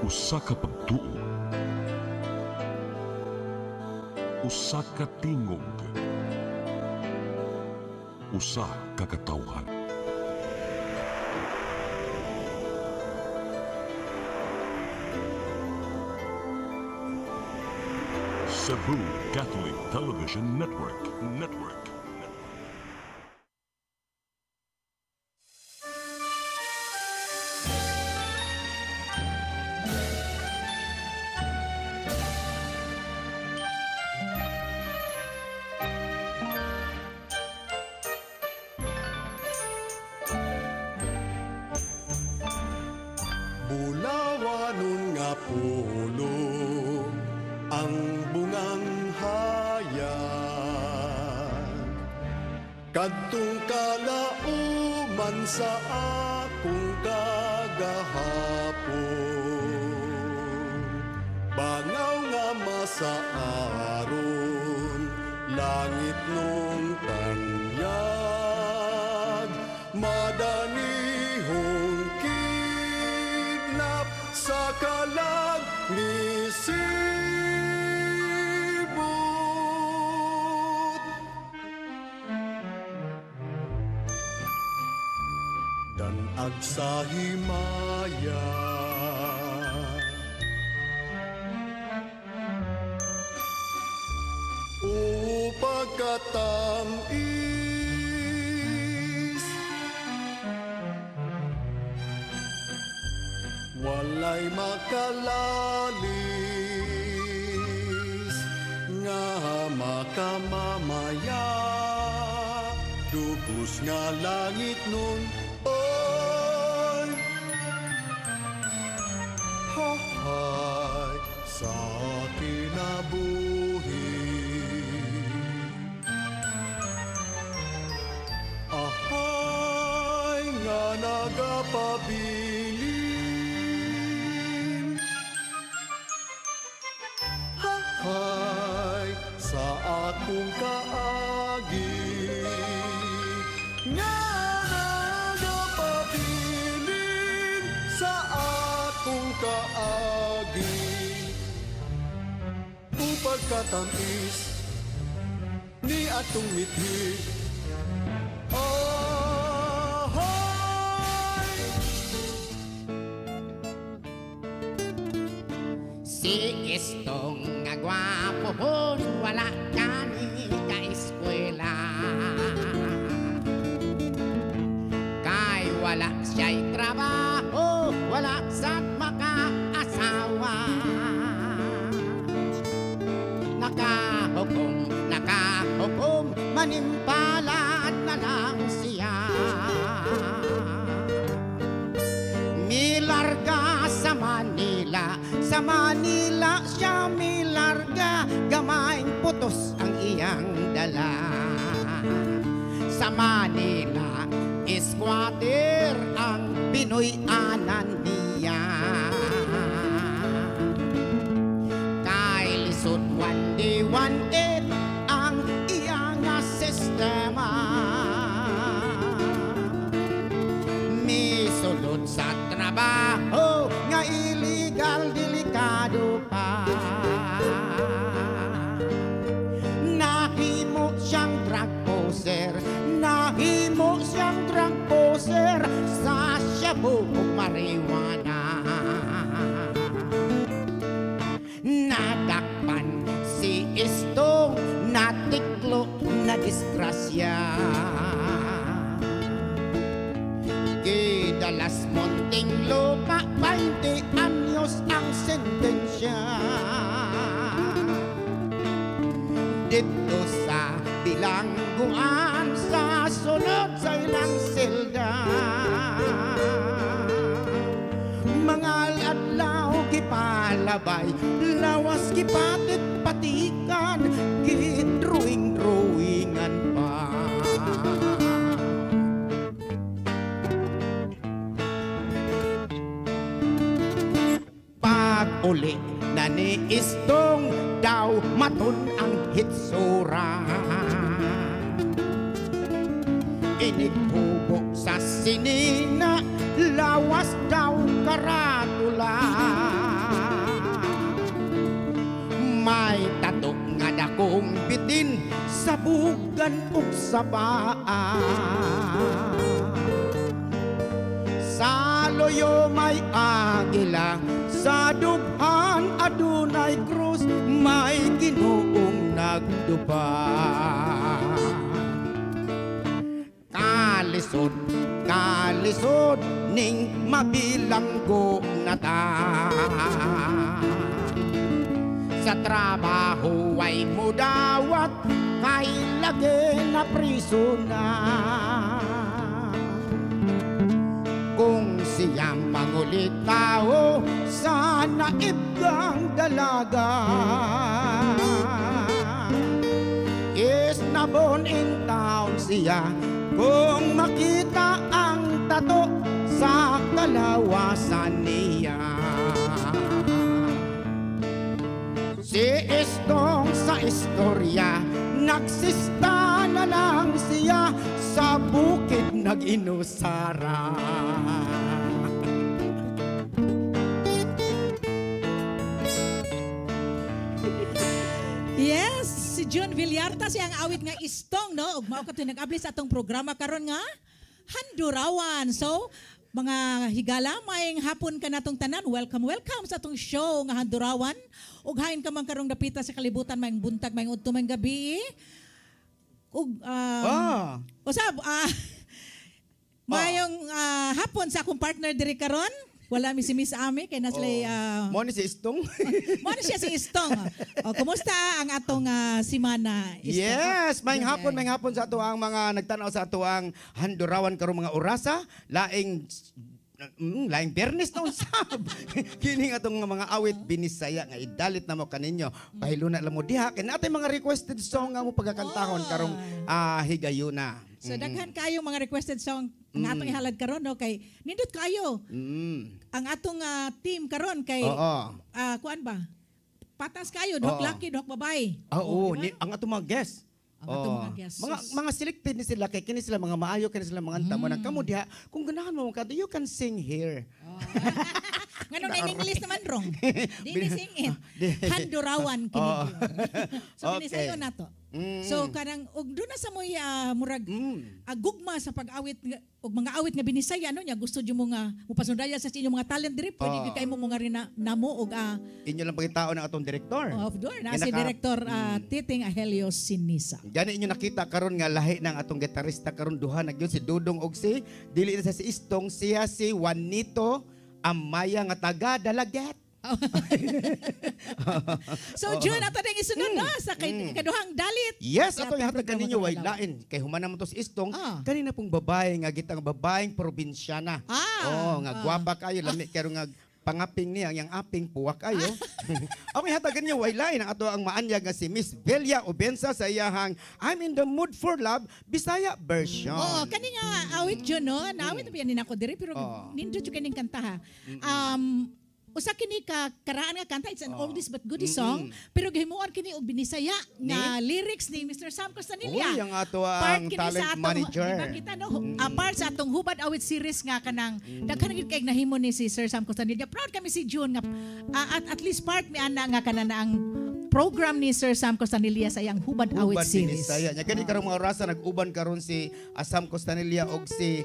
Usa ka pagtuo, usa ka tingog, usa ka katawhan. Cebu Catholic Television Network. Bulawanon nga pulo ang bungang hayag, kadtong kalauman sa akong kagahapon. Bangaw nga masaaron, langit nung tanyag, madanihong kidnap sa kalag ni sibot. Danag sa himaya, pagkatamis, walay makalalis nga makamamaya, dugos nga langit nun oy hahay sa kinabuhi. Ahay nga nagapabilin, hahay sa akong kaagi, nga nagapabilin sa akong kaagi. Upag katamis ni atong mithi, si Istong nga gwapo hon, wala kani ka-eskwela. Kay wala siya'y trabaho, wala sa't makaasawa. Nakahukom, manimpalad na lang siya. Milarga sa Manila siya milarga, gamayng putos ang iyang dala. Sa Manila, squatter ang Pinoy-anan niya. Kay lisod 1D18 ang iyang sistema. Misulod sa trabaho nga illegal, delikado pa. Nahimo siyang drug poser sa shabu ug marijuana. Nadakpan si Istong, natiklo na disgrasya. Dalas Monting Lupa, 20 anyos ang sentensya. Dito sa bilangguan, sa sunod sa ilang selda. Mga adlaw kipalabay, lawas kipatit patikan, gidruing-druingan pa. Uli na ni Istong daw matun ang hitsura. Inighubo sa sinina, lawas daw karatula. din sa bugan ug sa paa. Sa loyo may agila, sa dughan adunay krus, may Ginoong nagdupa. Kalisod, kalisod, ning mabilanggo na ta. Sa trabaho ay mudawat, kay lagi na priso na. Kung siya mangulit tao, sana ibgang dalaga. Is nabon in town siya, kung makita ang tato sa kalawasan niya. Si Istong sa istorya, nagsista na lang siya, sa bukid nag-inusara. Yes, si John Villarta siyang awit nga Istong, no? Ug mao katoy nag-abli sa atong programa karon nga Handurawan. So, mga higala, maayong hapon ka natong tanan. Welcome, welcome sa atong show nga Handurawan. Ug hain ka man karong dapita sa kalibutan, maayong buntag, maayong udto, maayong gabi. Ug usab maayong hapon sa akong partner diri karon. Wala mi si Miss Ami kay na sila Mo ni si Istong. mo na siya si Istong. O, kumusta ang atong simana, Istong? Yes, maayong hapon sa ato ang mga nagtanaw sa ato ang Handurawan karong mga orasa, laing Bernes na usab. Kini atong mga awit binisaya nga idalit na mo kaninyo. Pahiluna lang mo diha kay natay mga requested song nga mo pagkakantahon karong higayuna. So daghan kayo mga requested song nga atong ihalad karon, no, kay nindot kayo. Ang atong team karon kay kuan ba? Patas kayo, duhak laki, duhak babae. Oo, diba? ang atong mga guest. Ang atong mga guests. Mga selected ni sila kay kini sila mga maayo, kini sila mga anta mo nang kamo diha. Kung ganahan mo kanto, you can sing here. Ngano na English naman wrong. Dili sing it. Handurawan kini. So binisayo nato. So kanang og do na sa moy murag gugma sa pag-awit og mga awit nga binisaya ano nya gusto jud mo nga mupasundaya sa inyong mga talent diri pwede kay mo nga rin namo og inyo lang pagitao ng atong direktor. Of door na si Director Titing Ahelio Sinisa. Gani inyo nakita karon nga lahi ng atong gitarista karon duha nagyud si Dudong og si dili na si Istong, siya si Juanito Amaya nga taga Dalaget. So June ato ding isunod na sa kaduhang dalit. Yes, ato ihatag kaninyo way lain kay humana mo to si Istong kanina pong babae nga gitang babaeng probinsyana. Nga gwapa kayo lami karon nga pangaping niya yang aping puwak kayo. Ako ihatagan niyo way lain ang ato ang maanyag nga si Miss Velia Obensa sa iyahang I'm in the mood for love Bisaya version. Kani nga awit June no, naawit pa yan ako diri pero nindo jud kaning kanta ha. Usa kini ka karaan nga kanta, it's an oldies but goodies song, pero gihimuon kini og binisaya nga lyrics ni Mr. Sam Costanilla. Ang ato ang talent manager. Diba kita no, part sa atong Hubad Awit series nga kanang daghan gid kay nahimo ni si Sir Sam Costanilla. Proud kami si June nga at least part mi ana nga kanana ang program ni Sir Sam Costanilla sa iyang Hubad Awit series. Binisaya nya kani karong mga orasa nag-uban karon si Sam Costanilla og si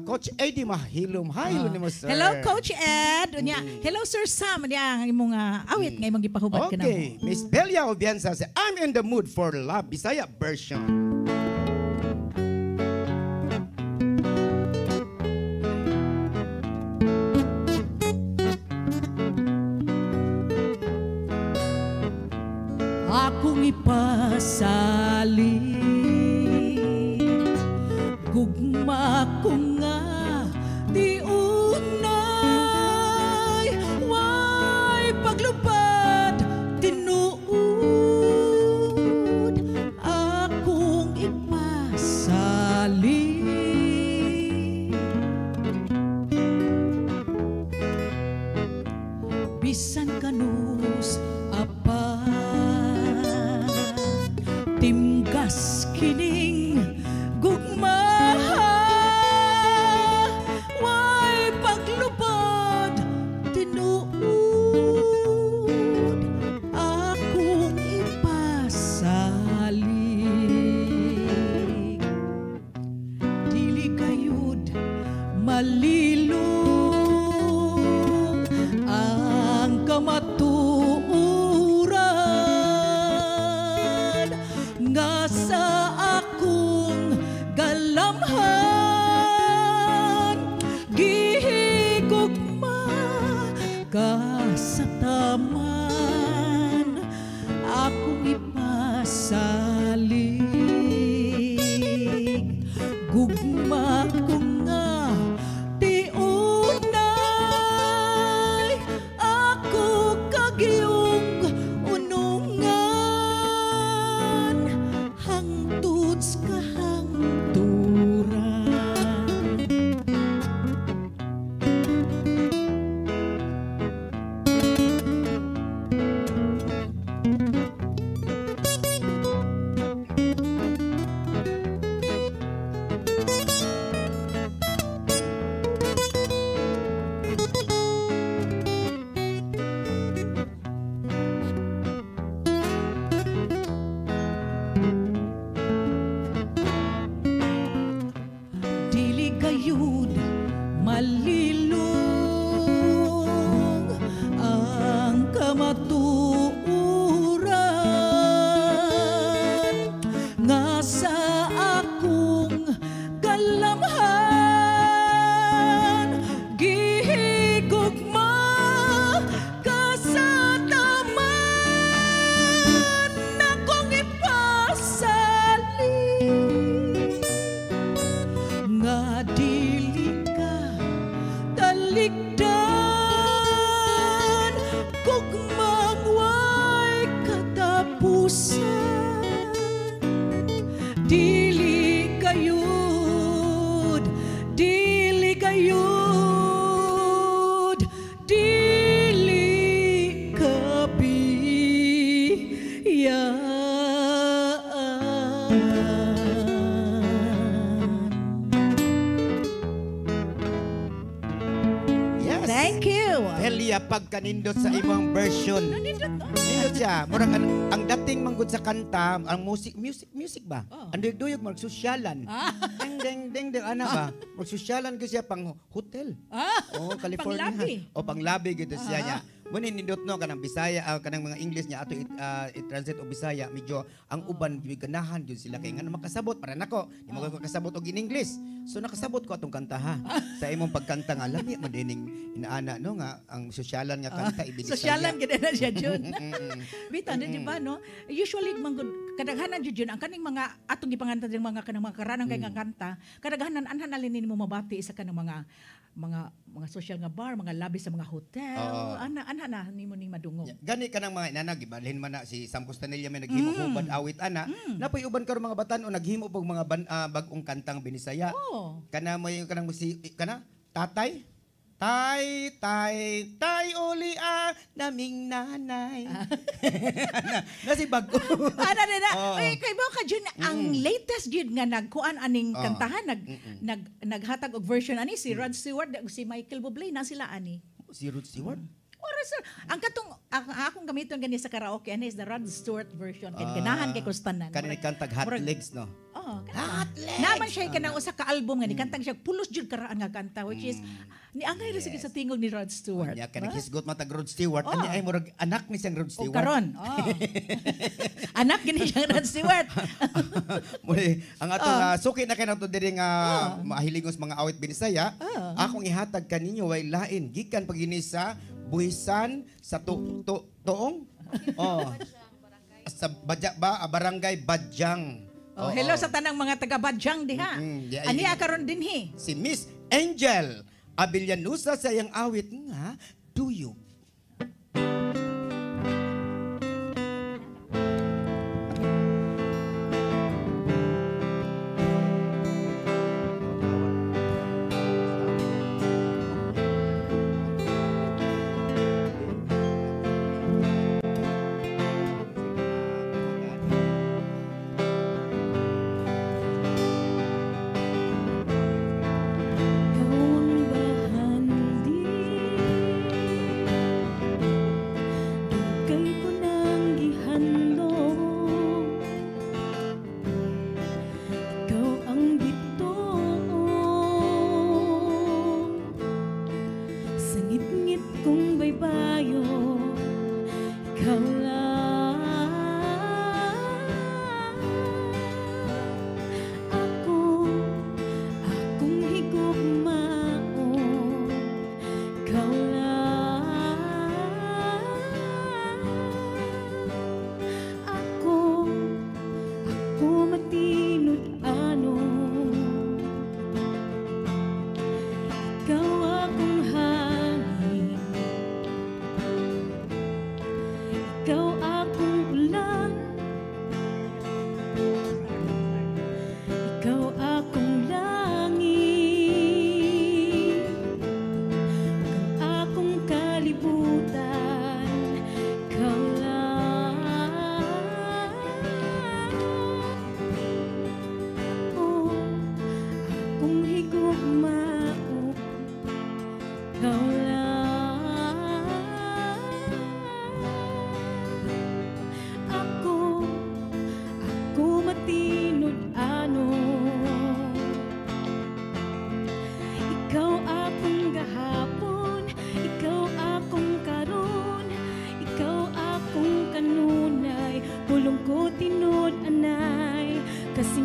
Coach Eddie Mahilom. Hi nimo sir. Hello Coach Ed. Hello Sir Sam, ang imong awit nga imong gipahubad ka na. Okay, Miss Velia Obensa sa I'm in the mood for love Bisaya version. Akong ipasali gugma ko nga di unay way paglupad tinuod akong ipasali bisan kanus apa timgas kining gugma way paglupad tinuod akong ipasali gugma ka sa taman akong ipasali nga dili ka talikdan gugmang way katapusan dili kayud dili kayud dili Yes. Thank you. Helia pagkanindot sa imong version. Nindot siya. Murag ang dating manggod sa kanta, ang music ba? Ang duyog magsosyalan. Ding ding ding ana ba? Magsosyalan ko siya pang hotel. Oh, California. Panglabi. O panglabi gito siya niya. Muna nindot no kanang Bisaya, kanang mga English niya ato i-translate o Bisaya, medyo ang uban ganahan gyud sila kay nga makasabot para nako. Di mo ko kasabot og in English. So nakasabot ko atong kanta ha. Sa imong pagkanta nga lami man dining inaana no nga ang sosyalan nga kanta ibidisaya. Sosyalan gid na siya jud. Bitaw na di ba no? Usually manggod kadaghanan jud yun ang kaning mga atong gipanganta ding mga kanang mga karanang kay nga kanta. Kadaghanan anhan alin nimo mabati isa kanang mga social nga bar, mga labi sa mga hotel. Ana na nimo ning madungog. Gani ka ng mga inana gibalhin man na si Sam Costanilla may naghimo hubad awit ana. Napoy uban karon mga batan-o naghimo pog mga bag-ong kantang Binisaya. Kana mo yung kanang kana tatay tay uli naming nanay. Na si bago. Ana na. Ay kay mo ka jud ang latest jud nga nagkuan aning kantahan naghatag og version ani si Rod Stewart ug si Michael Bublé na sila ani. Si Rod Stewart. Sir, ang katong akong gamiton gani sa karaoke ani is the Rod Stewart version kay ganahan kay kustanan. Kanang kantag Hot Legs no. Hot Legs. Naman siya kanang usa ka album nga ni kantang siya pulos jud karaan nga kanta which is ni angay ra sige sa tingog ni Rod Stewart. Ya kanang hisgot matag Rod Stewart ani ay murag anak ni siyang Rod Stewart. Karon. Anak gini siyang Rod Stewart. Muli ang atong suki na kay nato diri nga mahilingos mga awit Binisaya. Akong ihatag kaninyo way lain gikan pagini sa buhisan sa tuong sa barangay Badyang. Hello sa tanang mga taga Badyang diha. Ani karon dinhi si Miss Angel Abillanusa sa iyang awit nga Tuyok.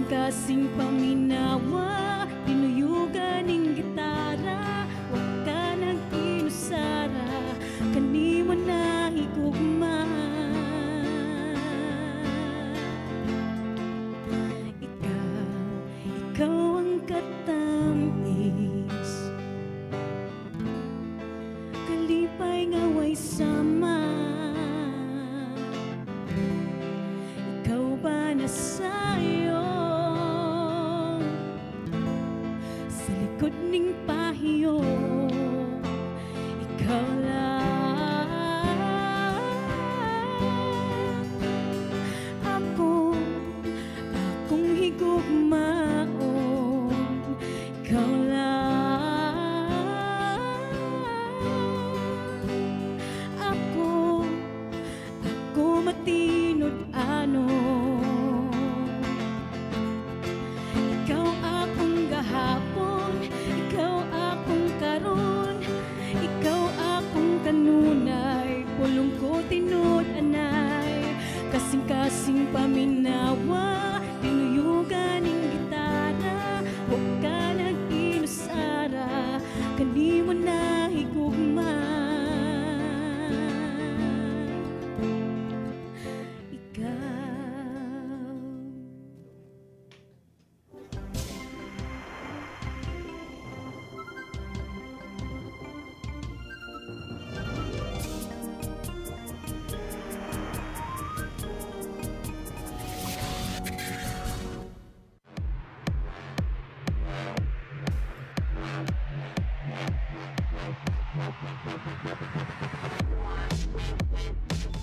Kasing paminawa, pinuyugan ng gitara, wag ka nag lipay nga way sama. Ikaw ba na sa'yo sa likod ning pahiyo? Ikaw lang akong higugmaon. Ikaw lang ako matinod ano. Ikaw akong gahapon, ikaw akong karon, ikaw akong kanunay, pulong ko tinod anay, kasing-kasing paminawa, tinuyugan ng gitara, huwag ka nag-inusara, kani mo na higugma.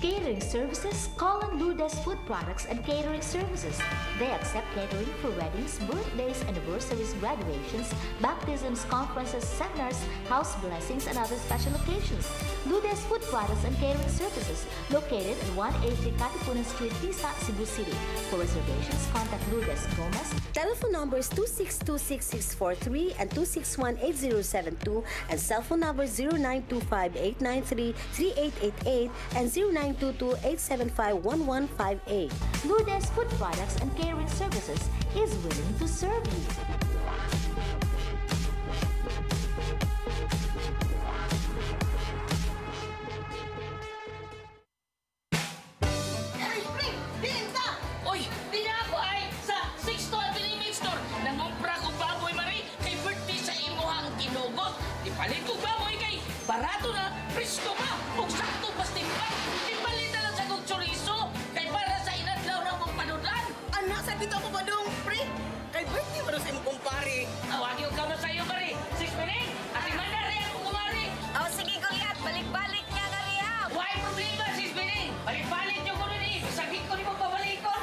Catering services, call on Lourdes Food Products and Catering Services. They accept catering for weddings, birthdays, anniversaries, graduations, baptisms, conferences, seminars, house blessings, and other special occasions. Lourdes Food Products and Catering Services, located at 180 Katipunan Street, Tisa, Cebu City. For reservations, contact Lourdes Gomez. Telephone numbers 2626643 and 2618072 and cell phone number 0925-893-3888 and 0922-875-1158. Lourdes Food Products and Catering Services is willing to serve you. Barato na, presko pa, kung sakto pas timbang, timbalitan lang sa kong chorizo, kay para sa inadlaw na mong panudan. Anak, sa dito ako ba dong, pre? Kay birthday ba sa imong kumpare? Awagin ko ka sa'yo, Mari. 6 minutes, at imanda rin ako kumari. Oh, sige kuliat, balik-balik niya na rin ha. Why problema, 6 minutes? Balik-balik nyo ko nun eh. Sakit ko ni mo pabalikon.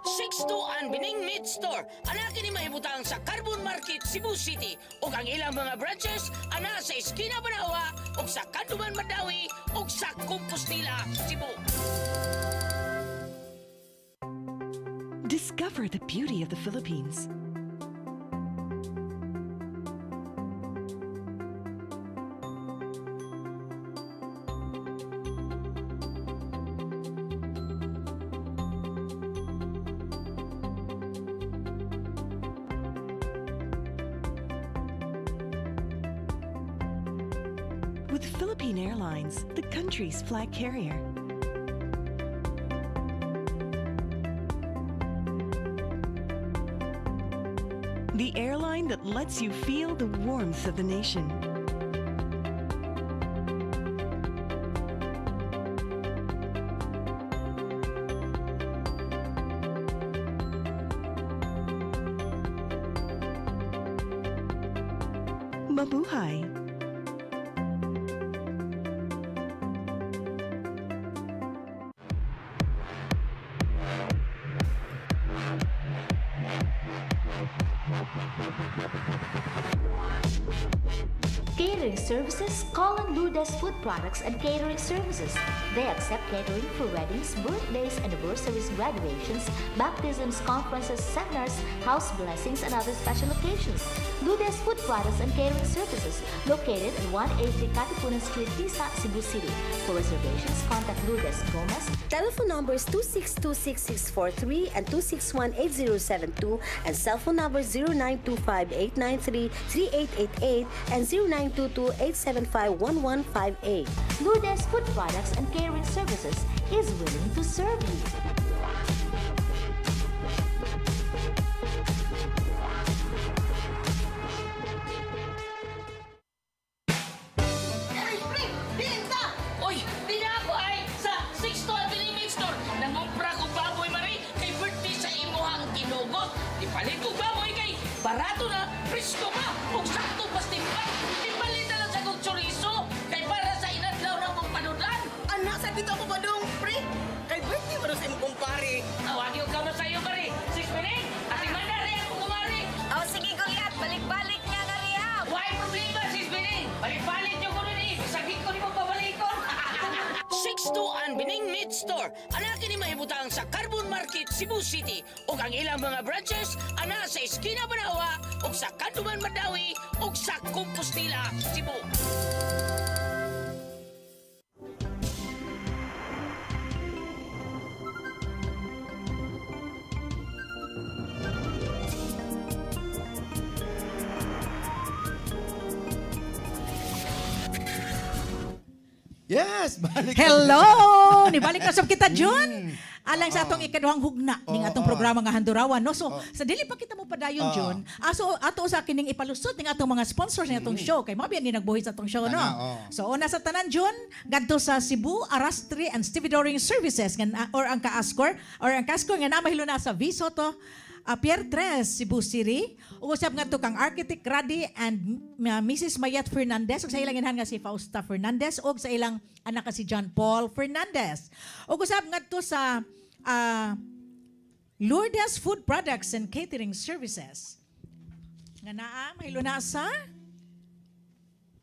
6-2 ang Bining Meat Store. Anak ni mahibutang sa Carbon Market, Cebu City. O ang ilang mga branches, ana sa Esquina Banawa, o sa Kanduman Madawi, o sa Compostela, Cebu. Discover the beauty of the Philippines. With Philippine Airlines, the country's flag carrier. The airline that lets you feel the warmth of the nation. Mabuhay! Catering Services, call on Lourdes Food Products and Catering Services. They accept catering for weddings, birthdays, anniversaries, graduations, baptisms, conferences, seminars, house blessings, and other special occasions. Lourdes Food Products and Catering Services, located at 180 Katipunan Street, Tisa, Cebu City. For reservations, contact Lourdes Gomez. Telephone numbers 2626643 and 2618072 and cell phone number 0925-893-3888 and 0922-875-1158. Lourdes Food Products and Catering Services is willing to serve you. barato na, presko pa, kung sakto pas timpal. Timpalin na lang sa kong chorizo, kay para sa inadlaw na mong panudan. Anak, sa dito ako ba dong, pre? Kay birthday ba sa imong kumpare? Tawag yung kamo sa iyo, pare. 6 minutes, ating mandari ako kumari. Oh, sige, Goliath. Balik-balik niya nga rehab. Why problema, 6 minutes? Balik-balik nyo ko nun eh. Sakit ko ni mo pabalikon. 6-2 Bining Meat Store. Anakin ni mahibutang sa Carbon Market, Cebu City. O ang ilang mga branches, ana sa Esquina Banawa, o sa Kanduman Madawi, o sa Compostela, Cebu. Yes, balik. Hello! Nibalik na sab kita, Jun. Alang sa atong ikaduhang hugna ning atong programa nga Handurawan, no? So, sa dili pa kita mo padayon, Jun. Ato sa kining ipalusot ning atong mga sponsors ning atong show kay mabiyan ni nagbuhi sa atong show, no? So, una sa tanan, Jun, gadto sa Cebu Arrastry and Stevedoring Services or ang Kaaskor nga namahilo na sa Visoto, Pier 3, Cebu City. Usab nga to kang Architect Radi and Mrs. Mayet Fernandez. Ug sa ilang inhan nga si Fausta Fernandez. Ug sa ilang anak nga si John Paul Fernandez. Ug usab nga to sa Lourdes Food Products and Catering Services. Nga naa, mahilo na sa...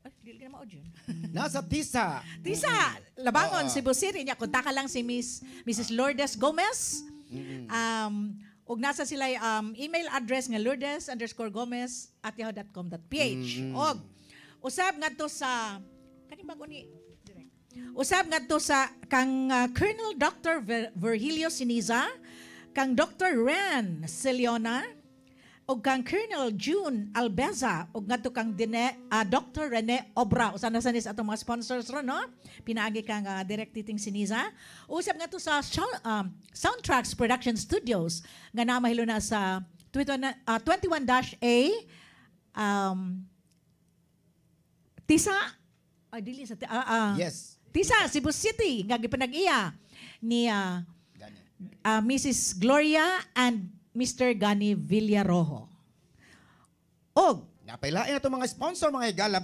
Ay, dili ka na mao-Jun. Nasa Tisa. Tisa, Labangon, Cebu City. Nya, konta ka lang si Mrs. Lourdes Gomez. Ug nasa sila email address nga lourdes_gomez@yahoo.com.ph. Og usab ngadto sa kani bago ni direct. Usab ngadto sa kang Colonel Dr. Virgilio Siniza, kang Dr. Ren Celiona, og kang Colonel June Albeza, og ngadto kang Dr. Rene Obra. Usa na sanis atong mga sponsors ron, no? Pinaagi kang Direct Titing Siniza. Usab ngadto sa Soundtracks Production Studios nga namahilo na sa 21-A Tisa dili sa yes. Tisa Cebu City nga gipanag-iya ni Mrs. Gloria and Mr. Gani Villarojo. Og napailain na itong mga sponsor, mga higala,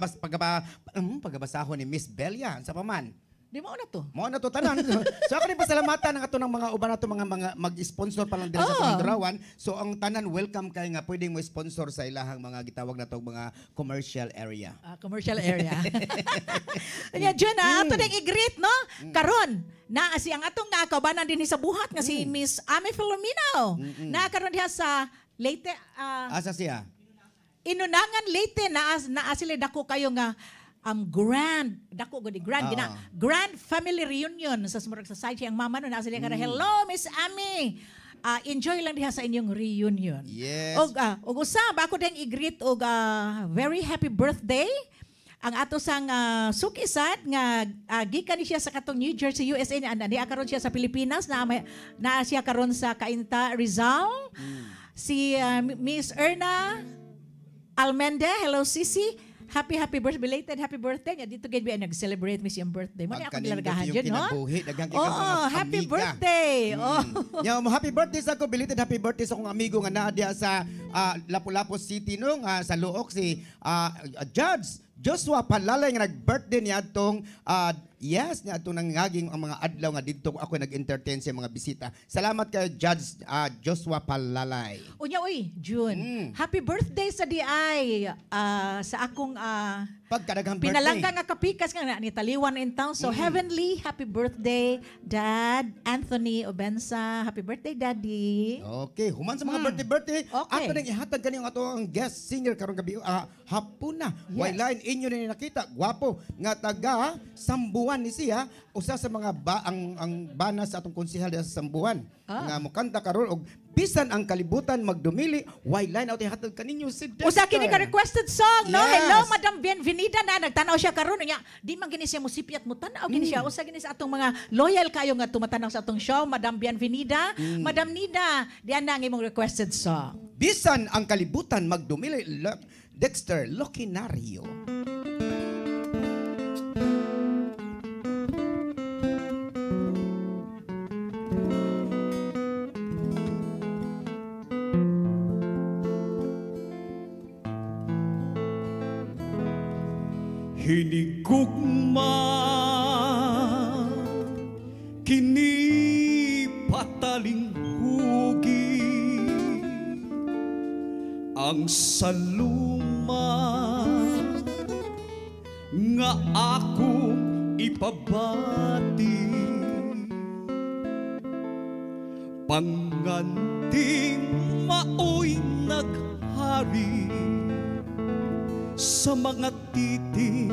pagabasahon ni Miss Belia. Sa paman. Di mo na to. Mo na to tanan. So ako rin pasalamatan ng ato ng mga uban nato mga mag-sponsor pa lang din sa Handurawan. So ang tanan welcome kay nga pwedeng mo sponsor sa ilahang mga gitawag na to mga commercial area. Commercial area. Anya Jun, ato nang i-greet, no? Karon na si ang atong kaubanan din sa buhat nga si Miss Amy Filomeno. Na karon diha sa Leyte. Asa siya? Inunangan Leyte na sila dako kayo nga grand family reunion sa Smurag Society ang mama no na sila kada hello Miss Amy. Enjoy lang diha sa inyong reunion. Yes. Og usab ako din i-greet og very happy birthday ang ato sang sukisat nga gikan siya sa katong New Jersey, USA na karon siya sa Pilipinas na siya karon sa Cainta, Rizal. Si Miss Erna Almende, hello Sisi. Happy birthday, belated happy birthday. Dito gid bi nag-celebrate mi siyang birthday. Mo ni ako gilargahan jud, no? Happy birthday. Happy birthday sa ko, belated happy birthday sa akong amigo nga naa diha sa Lapu-Lapu City no, sa Luok si Judge Joshua Palalay nga nag-birthday niya atong niya atong nangaging ang mga adlaw nga dito ako nag-entertain sa mga bisita. Salamat kay Judge Joshua Palalay. Unya June. Happy birthday sa DI sa akong pagkadaghang birthday. Pinalangga nga kapikas nga ni Taliwan in town. So heavenly happy birthday Dad Anthony Obensa. Happy birthday Daddy. Okay, human sa mga birthday. Okay. Ato nang ihatag kaniyong atong guest singer karong gabi hapon na. Waylain inyo na nakita, gwapo nga taga Sambuan ni siya, usa sa mga ang bana sa atong konsehal sa Sambuan. Nga mukanta karon og bisan ang kalibutan magdumili, waylain out ihatag kaninyo si Dexter. Usa kini ka requested song, no? Hello Madam Bienvenida na nagtanaw siya karon nya. Di man gini siya musipiat mo tanaw gini siya. Usa gini sa atong mga loyal kayo nga tumatanaw sa atong show, Madam Bienvenida. Madam Nida, diyan na ang imong requested song. Bisan ang kalibutan magdumili, Dexter Loquinario. hinigugma kini pataling hugi ang saluma nga ako ipabati panganting maoy naghari sa mga titi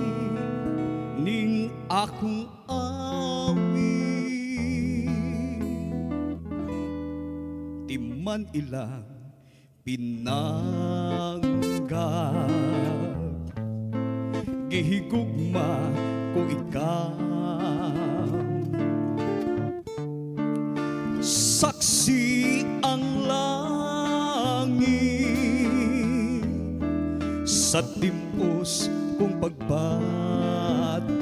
ning akong awi timan ilang pinanggap gihigugma ko ikaw saksi ang langit sa timpos kong pagbati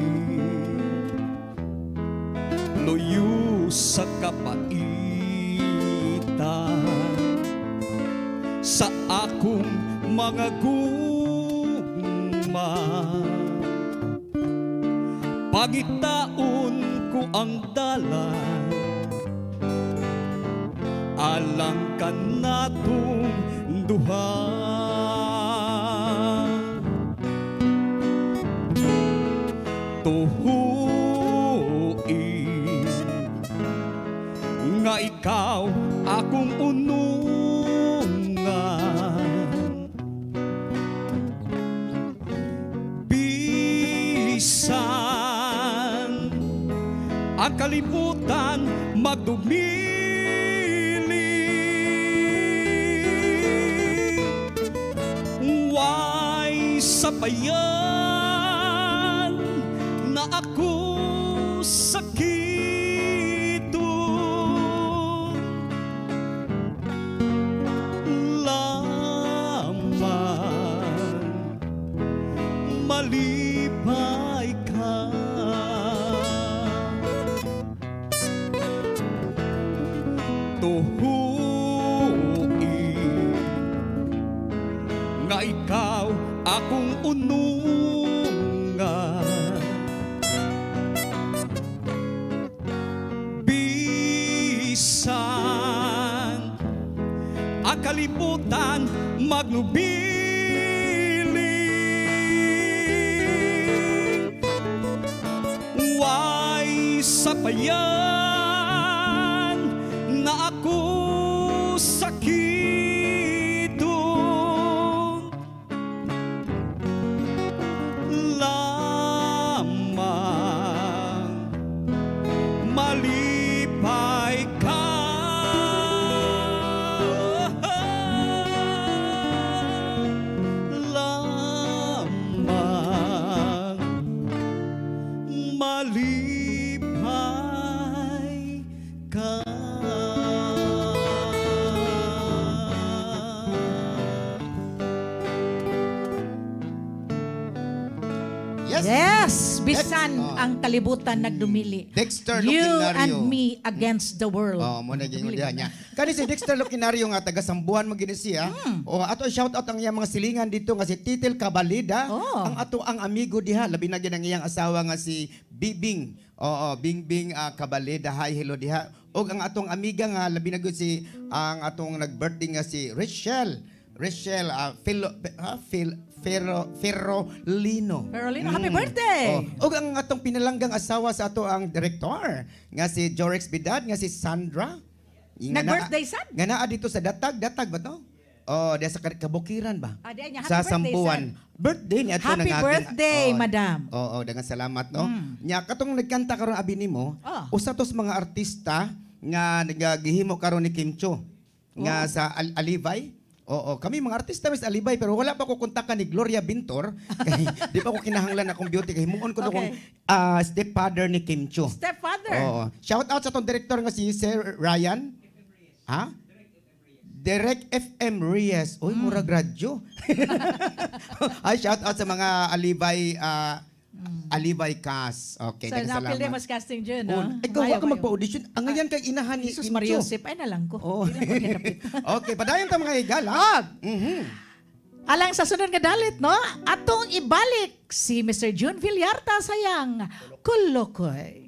loyo sa kapaitan sa akong mga gugma pagitaon ko ang dalan alang ka natong duha tuhuin nga ikaw akong unungan bisan ang kalibutan magdumili way sapayan na ako sakito lamang malipay ka tuhuin nga ikaw akong unungan bisan ang kalibutan magnubili way sapayan na ako sakito lamang malipay ka lamang malipay ka. Yes, bisan ang kalibutan nagdumili. Dexter You Lucinario. and me against the world. Oh, mo na gyud niya. Kani si Dexter Lucinario nga taga Sambuan mo gini siya. O ato shout out ang iyang mga silingan dito nga si Titil Cabalida. Ang ato ang amigo diha labi na gyud ang iyang asawa nga si Bibing. Oo, Bingbing Cabalida. Hi, hello diha. Og ang atong amiga nga labi na gyud si ang atong nag-birthday nga si Rachel Ferrolino. Ferrolino, happy birthday! O ang atong pinalanggang asawa sa ato ang direktor nga si Jorex Bidad, nga si Sandra. Nag-birthday sad? Nga naa dito sa Datag ba to? Oh, diya sa Kabukiran ba? Diya niya, happy sa birthday, Sampuan. Birthday ni ato Happy birthday, madam. Oo, daghang salamat no. Nya katong nagkanta karon abi nimo, usa tos mga artista nga nagagihimo karon ni Kim Cho nga sa Alibay. Oo, kami mga artista mis Alibay pero wala pa ko kontakan ni Gloria Bintor kay di pa ko kinahanglan akong beauty kay himuon ko kung stepfather ni Kim Cho. Stepfather. Oo. Shout out sa tong director nga si Sir Ryan. Ha? Direct FM Reyes. Uy, murag radyo. Ay, shout out sa mga Alibay Alibay Cast. Okay, so, napil din mas casting dyan, no? Ikaw ka magpa-audition. Ang ngayon kay inahan ni Jesus Kim Mario Cho. Joseph, ay na lang ko. Okay, padayon ta mga higala. Alang sa sunod nga dalit, no? Atong ibalik si Mr. June Villarta sayang Kulokoy.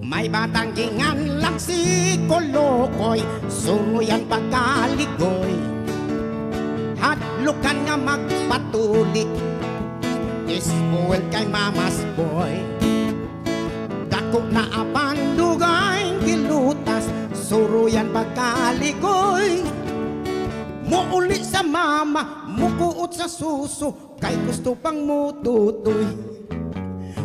May batang gingan lang si Kulokoy, suruyan pagkaligoy. Hadlukan nga magpatulik, ispoil kay mama's boy. Dako na apandugay, gilutas, suruyan pagkaligoy. Muuli sa mama, mukuot sa suso, kay gusto pang mututoy.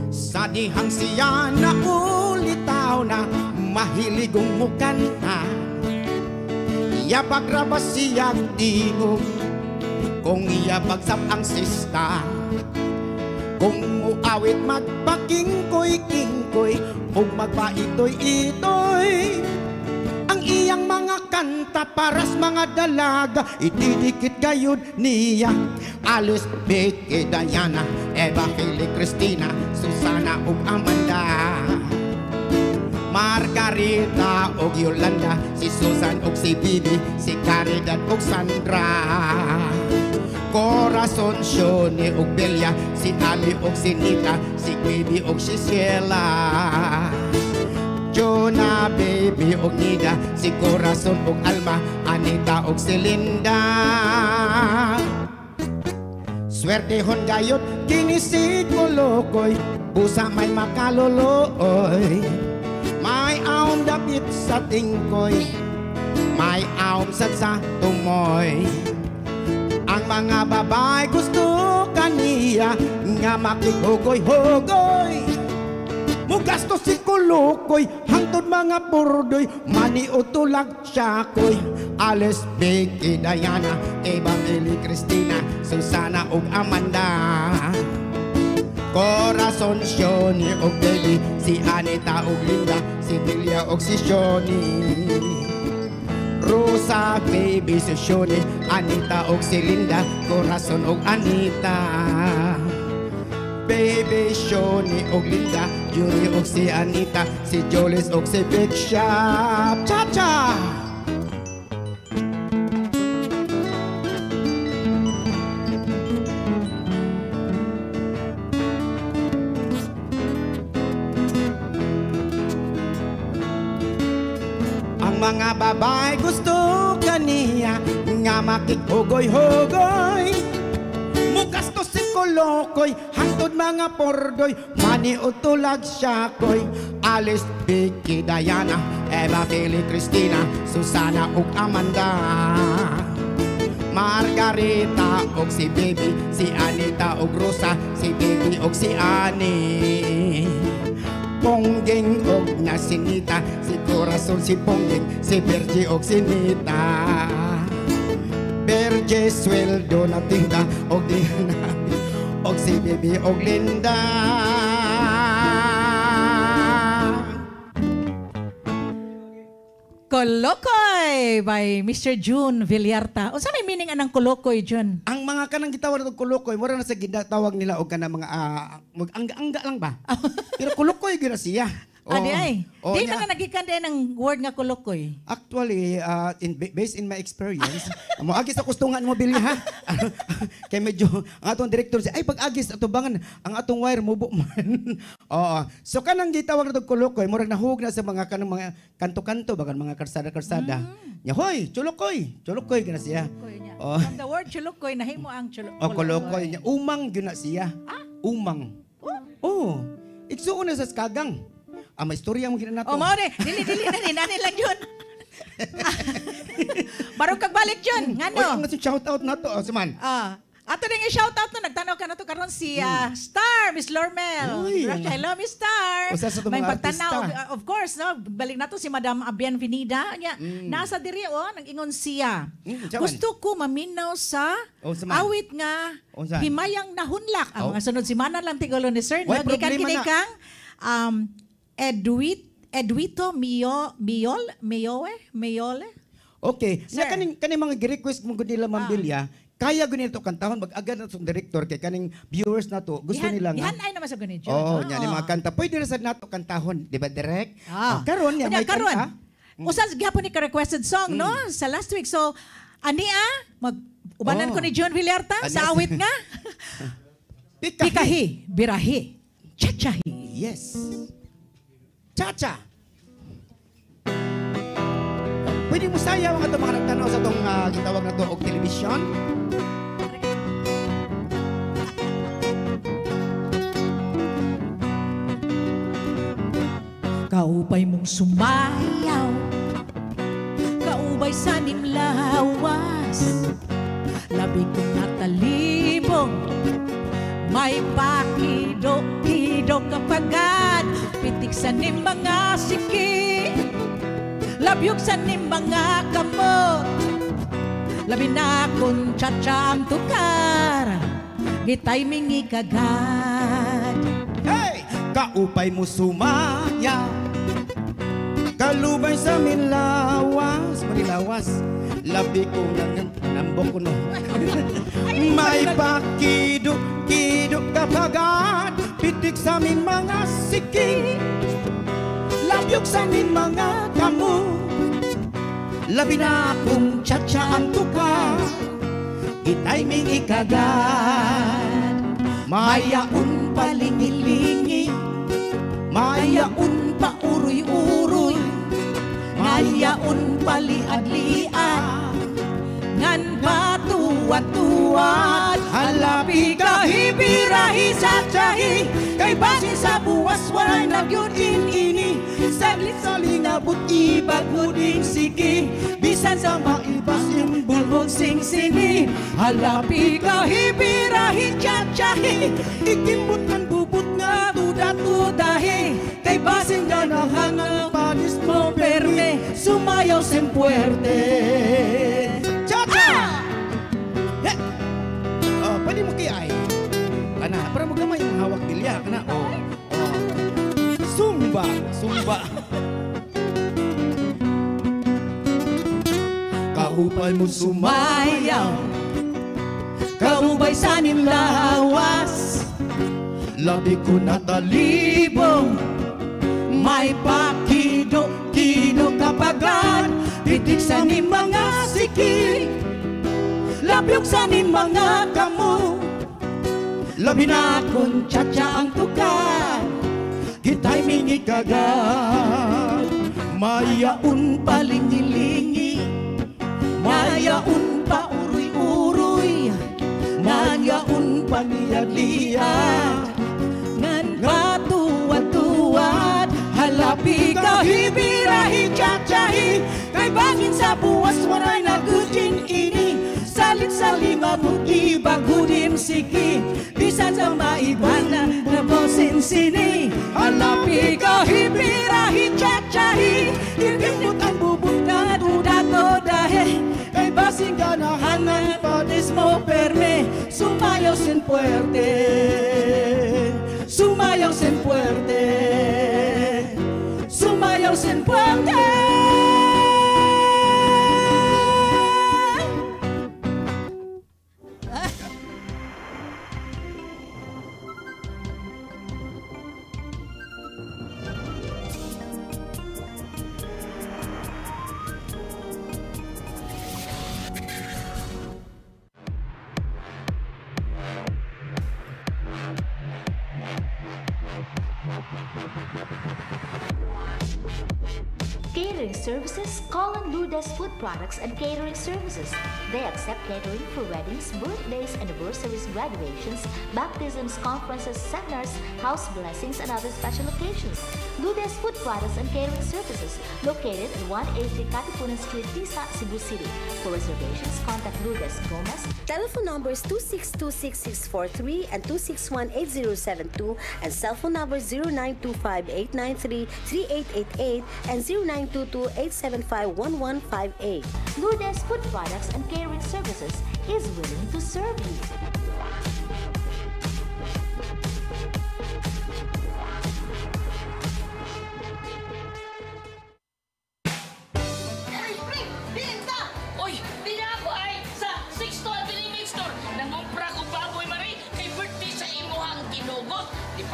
Sa dihang siya na ulitaw na, mahiligong mukanta. Iya pagrabas siyang tingog, kung iya pagsap ang sista. Kung muawit magpakingkoy-kingkoy, kung magpaitoy-itoy. Ang iyang mga kanta paras mga dalaga, itidikit gayud niya. Alice, Becky, Diana, Eva, Kelly, Christina, Susana ug Amanda, Margarita ug Yolanda, si Susan ug si Bibi, si Caridad ug Sandra, Corazon, Shoni ug Belia, si Ali ug si Nita, si Baby ug si Sheila, Jonah, Baby ug Nida, si Corazon ug Alma, Anita ug si Linda. Swertehon gayot kini si Kulokoy, busa may makaluluoy. May aom dapit sa tingkoy, may aom sa tumoy. Ang mga babae gusto kaniya nga makikugoy-hugoy. Mugasto si Kulokoy, hangtod mga purdoy, mani utulag siyakoy. Alice, Becky, Diana, Eva, Kelly, Christina, Susana ug Amanda, Corazon, Shoni ug Baby, si Anita ug Linda, si Delia ug si Shoni, Rosa, Baby, si Shoni, Anita ug si Linda, Corazon ug Anita, Baby, Shoni ug Linda, Yuri ug si Anita, si Jolis ug si Big Shop. Cha-cha! Ang mga babae gusto kaniya nga makikugoy-hugoy. Mugasto si Kulokoy, hangtod mga pordoy, mani utulag siyakoy. Alice, Becky, Diana, Eva, Kelly, Christina, Susana ug Amanda, Margarita ug si Baby, si Anita ug Rosa, si Baby ug si Annie, Pongging ug na si Nita, si Corazon, si Pongging, si Bergie ug si Nita, Bergie, Sweldo na Tinda ug Diana ug si Baby ug Linda. Kulokoy by Mr. June Villarta. O sa may meaning anang Kulokoy, June? Ang mga kanang gitawag ng Kulokoy, mura na sa ginatawag nila og kana mga angga lang ba? Pero Kulokoy gyud na siya. Adi ay. Di niya. man na nagikan din ang word nga Kulokoy. Actually, based in my experience, mo agis sa kustungan mo bili ha. Kay medyo ang atong director siya, ay pag agis ato bangan ang atong wire mubo man. Oo. So kanang gitawag na Kulokoy, murag nahug na sa mga kanang mga kanto-kanto bagan mga karsada-karsada. Nya hoy, Chulokoy, Chulokoy gina siya. Oh. From the word Chulokoy nahimo ang Kulokoy niya. Umang gyud na siya. Umang. Oh. Igsuon na sa skagang. May istorya mo ginanato. O, maore. Dili na lang yun. Barong kagbalik yun. Nga no? Oy, ang shout-out na to. Siman. Ato rin yung shoutout no, nagtanaw ka na to karon si Star, Miss Lormel. Uy, Hello, Miss Star. Usa sa May mga pagtanaw, artista. of course, no, balik na to si Madam Bienvenida. Nasa diri, nag-ingon siya. Gusto ko maminaw sa awit nga himayang nahunlak. Ang mga sunod si Mana lang tigolo ni Sir. No? Gikan kini kang Edwito Miyole? Okay. Sir. Na kaning mga gi-request mo gud nila Mambilya, kaya ganito kantahon, mag-agad na itong director kay kaning viewers na to, gusto nila nga. Ihan ay naman sa ganito. Oo, yan yung mga kanta. Pwede na sa nato kantahon, di ba, direct? Karon, yan, Unya, may karon. kanta. Usas gyapon ni ka-requested song, no? Sa last week. So, ubanan ko ni John Villarta sa awit nga. Pikahi, birahi, chachahi. Yes. Cha-cha. Pwede mo sayaw ang itong mga nagtanaw sa itong gitawag na ito og television. Kaupay mong sumayaw, kaubay sa nimlawas, labi kong natalibong, may pakido-kido kapagad, pitik sa nim mga siki, labyog sa nim mga kamot, labi na kong tsa-tsa ang tukar, gitay mingi kagad. Hey! Kaupay mo sumaya, kalubay sa milawas, manilawas, labi ko nambok ko no. May pakido-kido kapagad, pitik sa min mga siki, labyog sa min mga kamu, labi na kong tsa-tsa ang tuka, itay ming ikagad. Mayaon palingilingi, mayaon pa uroy-uroy, mayaon paliad-liad, ngan patuwat-tuwat, halapi kahibirahi sa tsahi, kay basin sa buwas walay nagyod ini, saglit sa lingabot ibag mo ding siki, bisan sa maibas yung bulbog sing-sini, halapi kahibirahi tsa-tsahi, ikimbot ng bubot nga tuda-tudahi, kay basin ganahan ang panis mo perme, sumayaw sem puerte. Cha-cha! Pwede mo kiyay. Kana, para mo gamay yung hawak dilya. Kana, Sumba, sumba. Kaupay mo sumayaw, kaubay sa nimlawas, labi ko natalibong, may pakido-kido kapagad, pitik sa nim mga siki, labyog sa nim mga kamu, labi na kong tsa-tsa ang tukar, gitay mingi kagad, mayaon palingilingi, mayaon pa uroy-uroy, mayaon pa liyad-liyad, ngan patuwat-tuwat, halapi kahibirahi tsa-tsahi, kay bangin sa buwas waray nagudin ini, salit sa lima mugi bagudin siki, bisan sa maibana na bosin sini, halapi kahibirahi tsa-tsahi, ikimut ang bubut na duda-todahe, kay basing ganahan ng panis mo perme, sumayaw sin puerte, sumayaw sin puerte, sumayaw sin puerte. Catering services, call on Lourdes Food Products and Catering Services. They accept catering for weddings, birthdays, anniversaries, graduations, baptisms, conferences, seminars, house blessings, and other special occasions. Lourdes Food Products and Catering Services, located at 180 Katipunan Street, Tisa, Cebu City. For reservations, contact Lourdes Gomez. Telephone numbers 2626643 and 2618072 and cell phone numbers 0925-893-3888 and 0922-875-1158. Lourdes Food Products and Catering Services is willing to serve you. Oy, di na ako ay sa 6 to Mini Mix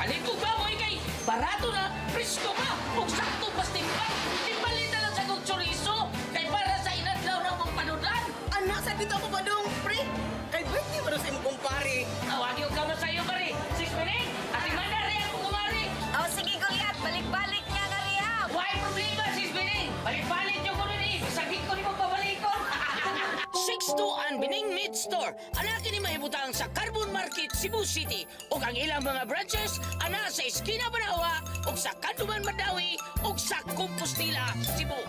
Palit ko ba mo kay barato na, presko pa, ug sakto pas timbang. Timbali na lang sa kong chorizo, kay para sa inadlaw na mong panudan. Anak, sa dito ako ba dong, pre? Kay birthday ba sa imong kumpare? Awag yung kama sa'yo, pare. 6 minutes, at imanda rin ako kumari. Oh, sige kuya, balik-balik nga nga riya. Why problema, 6 minutes? Balik-balik nyo ko nun eh. Sakit ko ni mo pabalikon. 6-2 Bining Meat Store. Ana kini mahibutang sa Carbon Market, Cebu City. Ug ang ilang mga branches ana sa Esquina Banawa, ug sa Kanduman Madawi, ug sa Compostela, Cebu.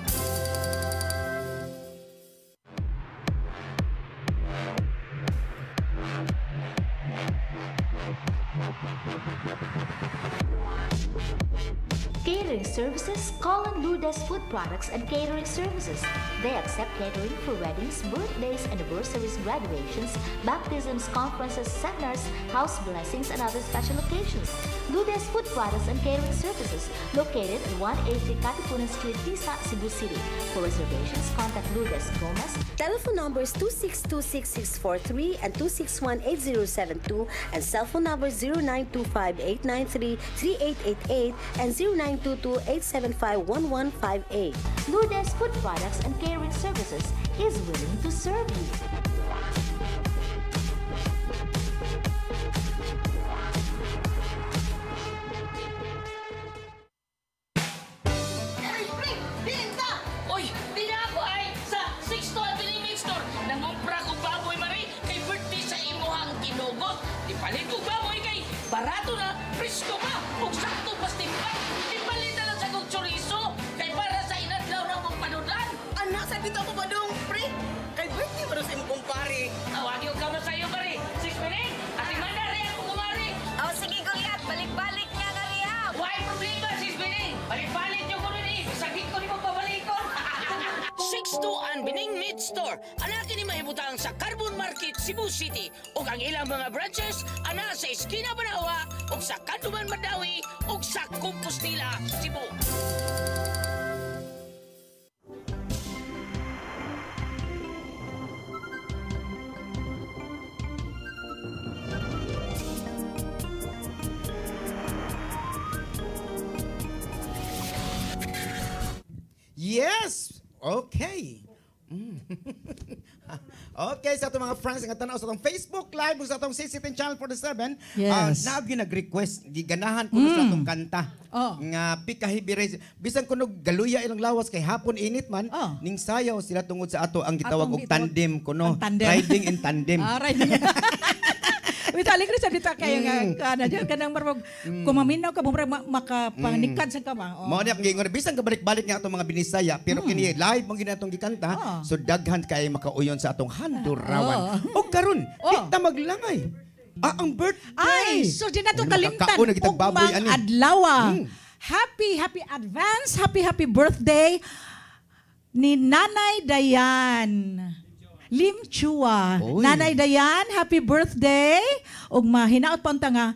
Catering services, call on Lourdes Food Products and Catering Services. They accept catering for weddings, birthdays, anniversaries, graduations, baptisms, conferences, seminars, house blessings, and other special occasions. Lourdes Food Products and Catering Services, located at 180 Katipunan Street, Tisa, Cebu City. For reservations, contact Lourdes Gomez. Telephone numbers 2626643 and 2618072 and cell phone numbers 0925-893-3888 and 0922-875-1158. Lourdes Food Products and Catering Services is willing to serve you. Oy, di na ako ay sa 6-2 Bining Meat Store. Nangumpra ko baboy, Mari, kay birthday sa imuhang kinugot. Di palit ko baboy kay barato na, presko pa, ug sakto pas timbang. Timbali na lang sa kong chorizo, kay para sa inadlaw na mong panudan. Anak, sa dito ako ba dong, pre? Kay birthday ba sa imong kumpare? Awag yung kama sa'yo, Mari. 6 minutes, at imanda rin ako kumari. Oh, sige kuya, balik-balik nga nga riya. Why problema, 6 minutes? Balik-balik nyo ko nun eh. Sakit ko ni mo pabalikon. 6-2 Bining Meat Store. Ana kini mahibutang sa Carbon Market, Cebu City. Ug ang ilang mga branches ana sa Esquina Banawa, ug sa Kanduman Madawi, ug sa Compostela, Cebu. Yes! Okay. Okay, sa itong mga friends nga tanaw sa itong Facebook Live o sa itong CCTV Channel 47, Yes. naagi nag-request, giganahan ko sa itong kanta. Oh. Nga pikahibires. Bisan ko galuya ilang lawas kay hapon init man, ning sayaw sila tungod sa ato ang gitawag Atong og tandem kuno. ang tandem. Riding in tandem. Riding. Wait, aling rin sa dito kayo nga, dyan ka nang marwag, kumaminaw ka, bumrag makapanikad sa kama. Mao ni akong gingon bisan kabalik-balik nga atong mga binisaya pero kini live mong ginatong gikanta so daghan kay makauyon sa atong handurawan. Og karon kita maglangay. Ang birthday. Ay, so di na itong kalimtan. Makakaon na kitang baboy ani. Adlawa. Happy advance, happy birthday ni Nanay Dayan. Lim Chua. Nanay Dayan, happy birthday. Og mahinaot pa unta nga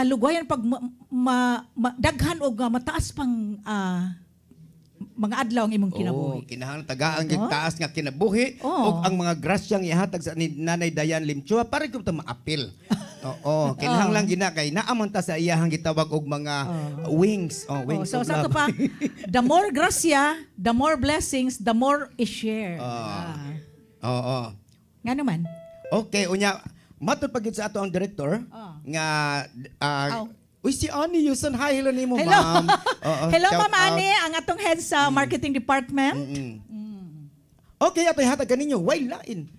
lugwayan pag daghan og mataas pang mga adlaw ang imong kinabuhi. Kinahanglan tagaan gyud taas nga kinabuhi ug ang mga grasyang ihatag sa ni Nanay Dayan Lim Chua para gyud ta maapil. Oo, kinahanglan gina kay naaman ta sa iyahang gitawag og mga wings. Wings so of sa love. to pa, the more grasya, the more blessings, the more i-share. Oo. Nga naman. Okay, unya matud pag sa ato ang director nga uy si Ani Yuson, hi hello nimo Hello. ma'am. Hello shout Ma'am out. Ani, ang atong head sa marketing department. Okay, ato ihatag kaninyo, why lain?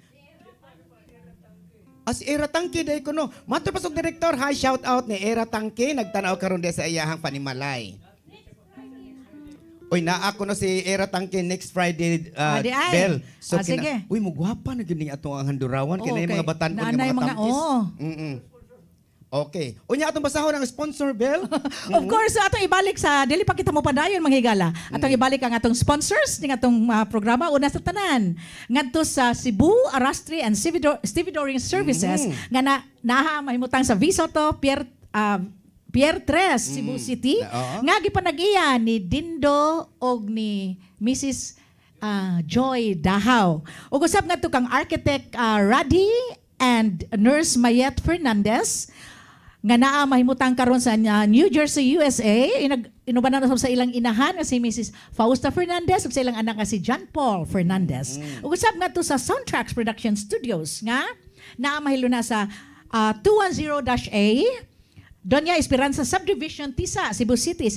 As Era Tangke day ko no. Matud pasok director, hi shout out ni Era Tangke nagtanaw karon sa iyahang panimalay. Uy, ako na si Era Tangke next Friday, Di ay. Bell. So, Sige. uy, magwapa na gini atong ang handurawan. Kina yung mga batan ko, Nanay mga mga, tamkis. Okay. Unya, atong basahon ang sponsor, Bell. Of course, atong ibalik sa, dili pa kita mo padayon, mga higala. Atong ibalik ang atong sponsors ng atong programa. Una sa tanan. Ngadto sa Cebu, Arastri, and Stevedoring Services. Nga naha mahimutang sa Visoto, Pier 3, Cebu City. Nga gipanag-iya ni Dindo og ni Mrs. Joy Dahaw. Ug usab ngadto kang architect Radi and nurse Mayet Fernandez. nga naa mahimutang karon sa New Jersey, USA. Inubanan sa ilang inahan nga si Mrs. Fausta Fernandez ug sa ilang anak nga si John Paul Fernandez. Ug usab nga to sa Soundtracks Production Studios nga naa mahilo na sa 210-A Doña Esperanza Subdivision, Tisa, Cebu City.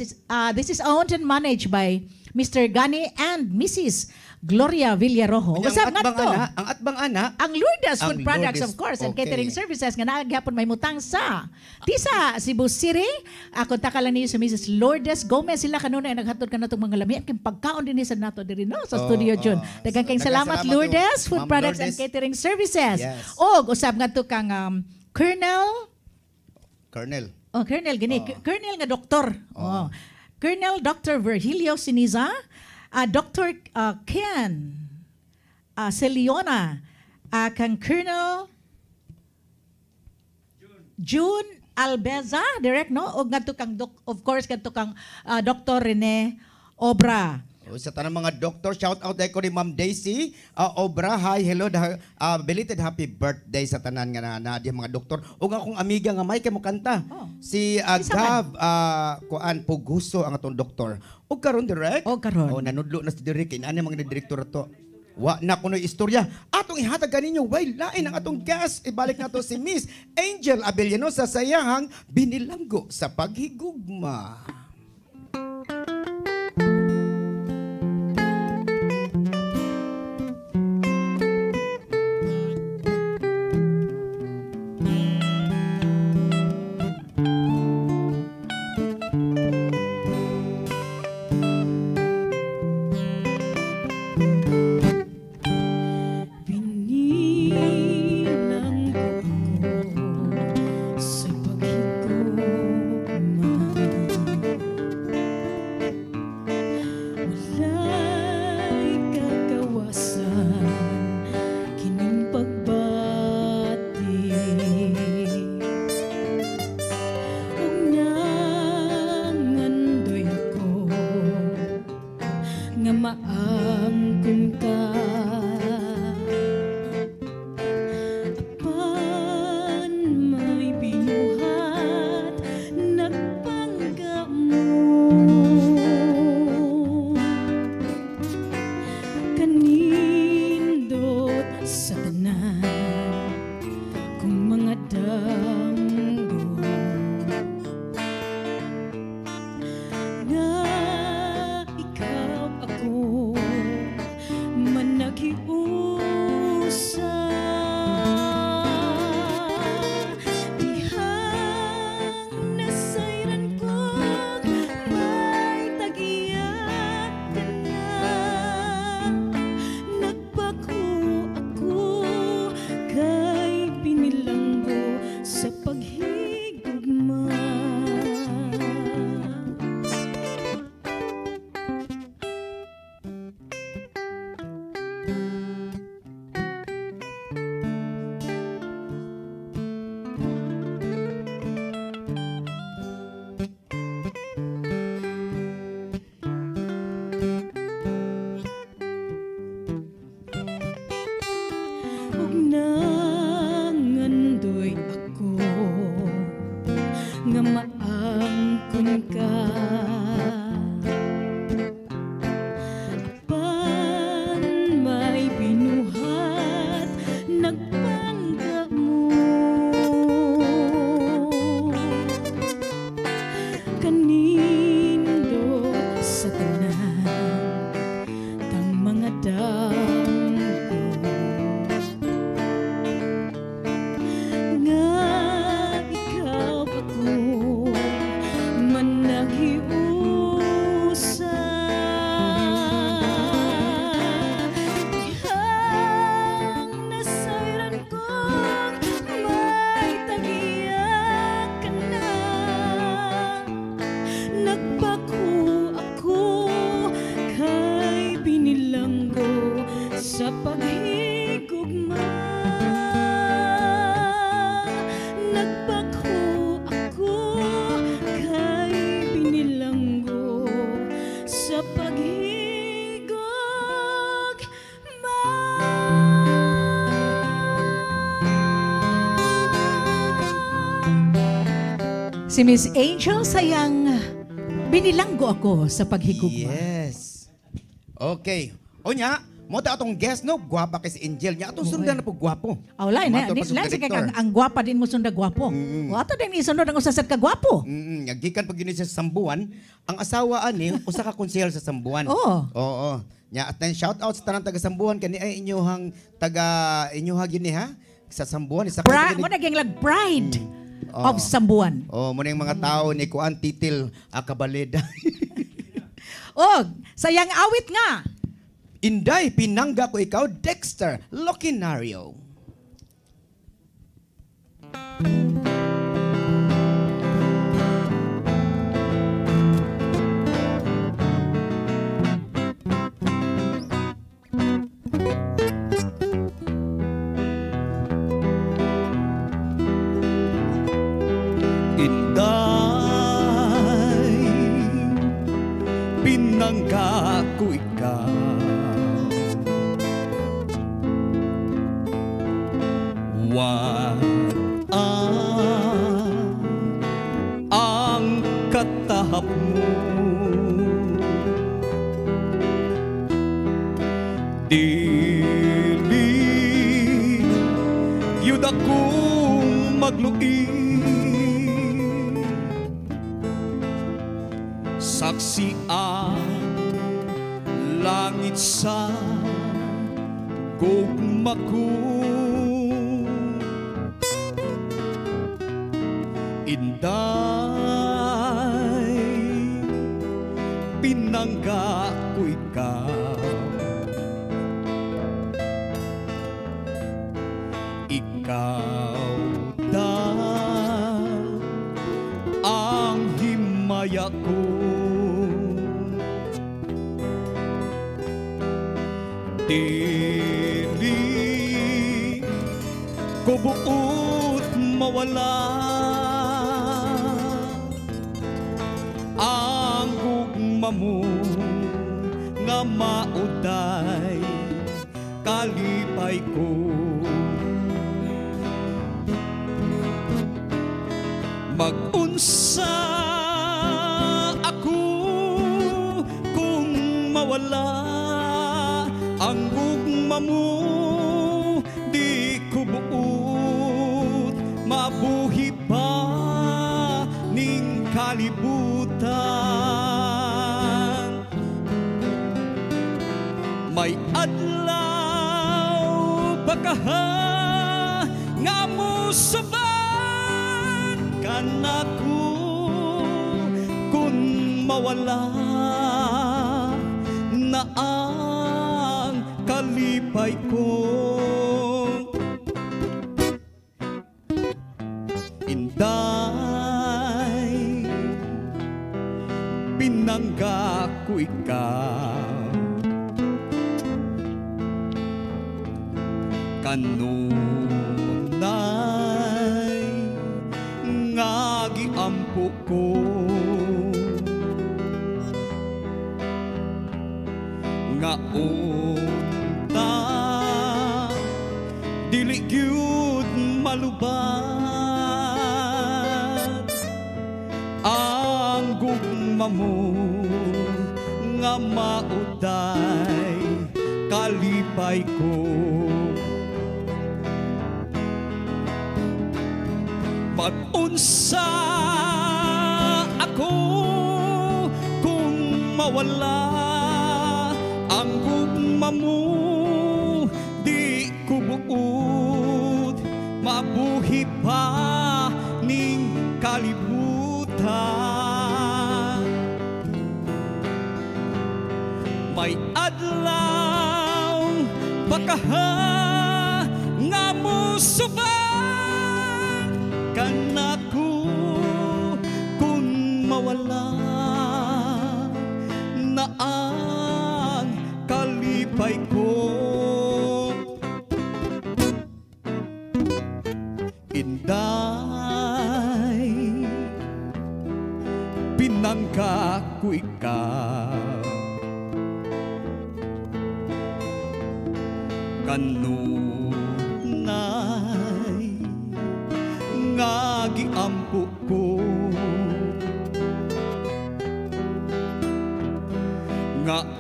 This is owned and managed by Mr. Gani and Mrs. Gloria Villarojo. Usab nga to. Ang atbang ana. Ang Lourdes Food Ang Products, Lourdes, of course, and okay. catering services nga naagihapon may mutang sa Tisa, Cebu City. Kontak lang niyo sa Mrs. Lourdes Gomez. Sila kanuna ay naghatod ka na itong mga lami. Ang pagkaon din sa nato diri no sa studio Jun. Daghang kayong salamat Lourdes Food Products and Catering Services. Yes. Og usab nga to kang Colonel. Colonel gini. Colonel nga doktor. Colonel Dr. Virgilio Siniza. Dr. Ken Celiona, kang Colonel June Albeza, direct no? O nga to kang, of course, nga to kang Dr. Rene Obra. Sa tanang mga doktor, shout out ko ni Ma'am Daisy Obra. Hi, hello, belated happy birthday sa tanan nga na di mga doktor. O nga akong amiga nga may kay mo kanta. Si Gav kuan Puguso ang atong doktor. O karon direct? O karon. O nanudlo na si direct inani mga direktor to. Wa na kuno istorya. Atong ihatag kaninyo way lain ang atong guest. Ibalik na to si Miss Angel Abellano sa sayahang Binilanggo sa Paghigugma. Si Miss Angel sayang binilanggo ako sa paghigugma. Yes. Okay. O nya, mo ta atong guest no, gwapa kay si Angel nya. Atong sundan na po gwapo. Awlay na, ang gwapa din mo sunda gwapo. O ato din isunod ang usasad ka gwapo. Gikan pag gini sa Sambuan, ang asawa ani usa ka konsehal sa Sambuan. Oo. Nya at shout out sa tanang taga Sambuan kani ay inyohang inyoha gini ha sa Sambuan isa ka mo naging lag pride of Sambuan. Mo ning mga tao ni kuan titil Akabaleda. Sayang awit nga. Inday pinangga ko ikaw Dexter Locinario. Inday, pinangga ko ikaw. Wag ang katahap mo, dili yun akong magluin. Saksi ang langit sa gugma ko. Inday, pinangga ko ikaw. Ikaw daw ang himaya ko. Dili ko buot mawala ang gugma mo nga mauday kalipay ko. Mag-unsa ako kung mawala ang gugma mo, di ko buot mabuhi pa ning kalibutan. May adlaw baka nga mo saban kanako kung mawala na ang kalipay ko. Inday, pinangga ko ikaw. Kanunay nga giampo ko, nga unta dili gyud malubat ang gugma mo nga mauday kalipay ko. Mag-unsa ako kung mawala ang gugma mo, di ko buot mabuhi pa ning kalibutan. May adlaw baka nga mo suban kanako kung mawala na ang kalipay ko. Inday, pinangga ko ikaw. Kanunay nga giampo ko,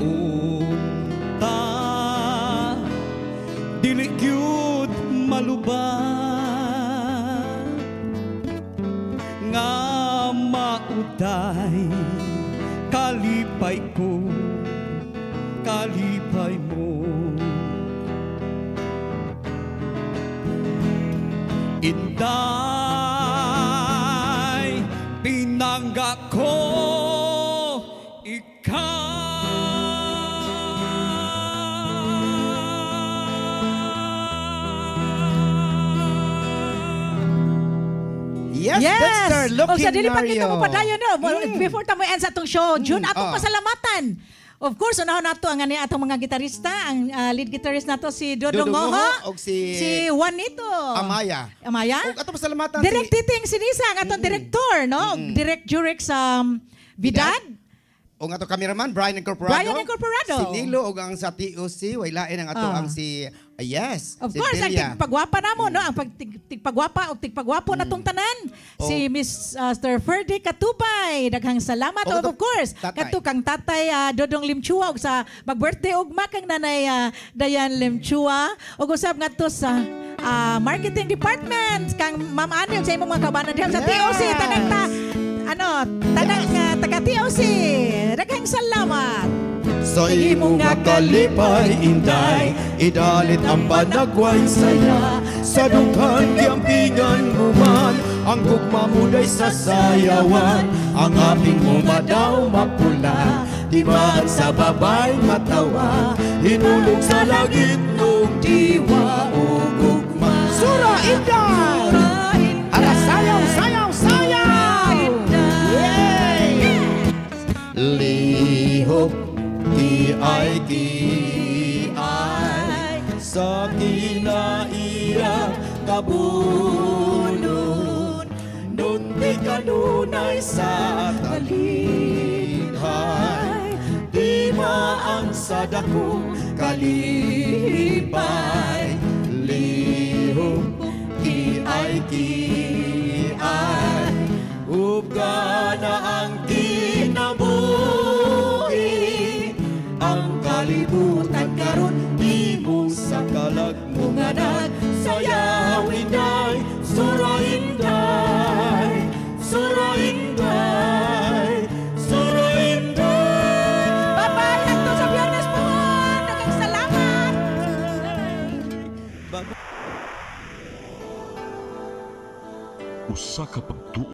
unta dili gyud malubad nga mauday kalipay ko kalipay mo inday pinangga ko Yes, Dexter, O looking sa dili pa kita mo Mario. padayon no. Before ta mo end sa atong show, June atong ah. pasalamatan. Of course, unahon nato ang ani atong mga gitarista, ang lead guitarist nato si Dodong Dodong Ngoho, Ngoho, og si Juanito Amaya. Amaya. Og ato pasalamatan Direct Titing Sinisa ang atong director, no? Direct Jurex Vidad. O nga to cameraman, Brian Incorporado. Brian Incorporado. Si Nilo o ang sa TOC, wailain ang ato ang si, yes. Of si course, ang Delia. tigpagwapa na mo, no? Ang tigpagwapa o tigpagwapo na tong tanan. Si Miss Sir Ferdy Katubay. Daghang salamat. O, Of course, tatay. kato kang tatay Dodong Limchua. Og sa mag-birthday ugma kang nanay Dayan Limchua. O usab nga to sa marketing department. Kang Ma'am Ani, og sa imong mga kabanan diha sa TOC. Tanang tanang taga-TOC. Daghang salamat. Sa imo nga kalipay inday idalit ang panagway saya sa dughan giampingan mo man ang gugma mo day sa sayawan ang aping mo madaw mapula di man sa babay matawa hinulog sa langit nung diwa o gugma Sura Inday ara sayaw sayaw sayaw lihok Kiay sa kinaiyak kabulon nun di kanunay sa kalighay di maang sa dako kalipay lihok kiay ubga na ang kinabuhi ang kalibutan karon imo sa kalagmungan sayaw inday sura inday sura inday sura inday Bye-bye hangtod sa Biyernes po. Daghang salamat. Usa ka pagtuo